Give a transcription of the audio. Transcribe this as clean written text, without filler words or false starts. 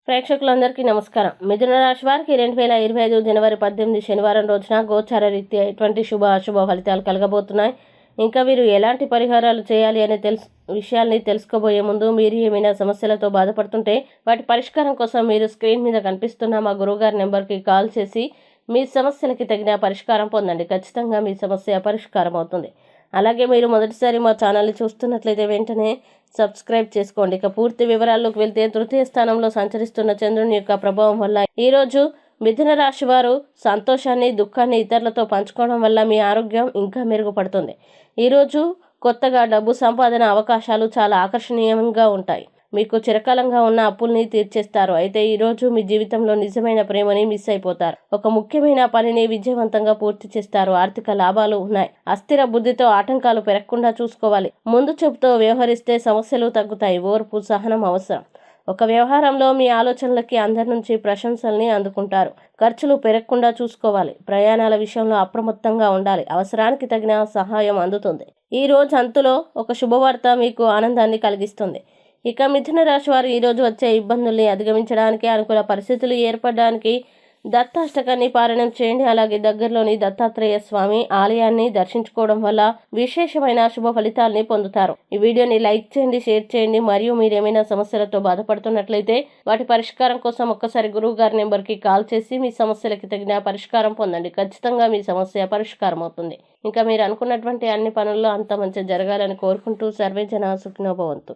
ప్రేక్షకులందరికీ నమస్కారం. మిథున రాశి వారికి 2025 జనవరి 18 శనివారం రోజున గోచార రీత్యా ఎటువంటి శుభ అశుభ ఫలితాలు కలగబోతున్నాయి. ఇంకా వీరు ఎలాంటి పరిహారాలు చేయాలి అనే విషయాల్ని తెలుసుకోబోయే ముందు మీరు ఏమైనా సమస్యలతో బాధపడుతుంటే వాటి పరిష్కారం కోసం మీరు స్క్రీన్ మీద కనిపిస్తున్న మా గురువుగారి నెంబర్కి కాల్ చేసి మీ సమస్యలకి తగిన పరిష్కారం పొందండి. ఖచ్చితంగా మీ సమస్య పరిష్కారం అవుతుంది. అలాగే మీరు మొదటిసారి మా ఛానల్ని చూస్తున్నట్లయితే వెంటనే సబ్స్క్రైబ్ చేసుకోండి. ఇక పూర్తి వివరాల్లోకి వెళ్తే తృతీయ స్థానంలో సంచరిస్తున్న చంద్రుని యొక్క ప్రభావం వల్ల ఈరోజు మిథున రాశి వారు సంతోషాన్ని దుఃఖాన్ని ఇతరులతో పంచుకోవడం వల్ల మీ ఆరోగ్యం ఇంకా మెరుగుపడుతుంది. ఈరోజు కొత్తగా డబ్బు సంపాదన అవకాశాలు చాలా ఆకర్షణీయంగా ఉంటాయి. మీకు చిరకాలంగా ఉన్న అప్పుల్ని తీర్చేస్తారు. అయితే ఈరోజు మీ జీవితంలో నిజమైన ప్రేమని మిస్ అయిపోతారు. ఒక ముఖ్యమైన పనిని విజయవంతంగా పూర్తి చేస్తారు. ఆర్థిక లాభాలు ఉన్నాయి. అస్థిర బుద్ధితో ఆటంకాలు పెరగకుండా చూసుకోవాలి. ముందు చూపుతో వ్యవహరిస్తే సమస్యలు తగ్గుతాయి. ఓర్పు సహనం అవసరం. ఒక వ్యవహారంలో మీ ఆలోచనలకి అందరి నుంచి ప్రశంసల్ని అందుకుంటారు. ఖర్చులు పెరగకుండా చూసుకోవాలి. ప్రయాణాల విషయంలో అప్రమత్తంగా ఉండాలి. అవసరానికి తగిన సహాయం అందుతుంది. ఈ రోజు అంతులో ఒక శుభవార్త మీకు ఆనందాన్ని కలిగిస్తుంది. ఇక మిథున రాశి వారు ఈరోజు వచ్చే ఇబ్బందుల్ని అధిగమించడానికి అనుకూల పరిస్థితులు ఏర్పడడానికి దత్తాష్టకాన్ని పారాయణం చేయండి. అలాగే దగ్గరలోని దత్తాత్రేయ స్వామి ఆలయాన్ని దర్శించుకోవడం వల్ల విశేషమైన శుభ ఫలితాలని పొందుతారు. ఈ వీడియోని లైక్ చేయండి, షేర్ చేయండి. మరియు మీరేమైనా సమస్యలతో బాధపడుతున్నట్లయితే వాటి పరిష్కారం కోసం ఒక్కసారి గురువు గారి నెంబర్కి కాల్ చేసి మీ సమస్యలకి తగిన పరిష్కారం పొందండి. ఖచ్చితంగా మీ సమస్య పరిష్కారం అవుతుంది. ఇంకా మీరు అనుకున్నటువంటి అన్ని పనుల్లో అంత మంచి జరగాలని కోరుకుంటూ సర్వే జన సుఖినో భవంతు.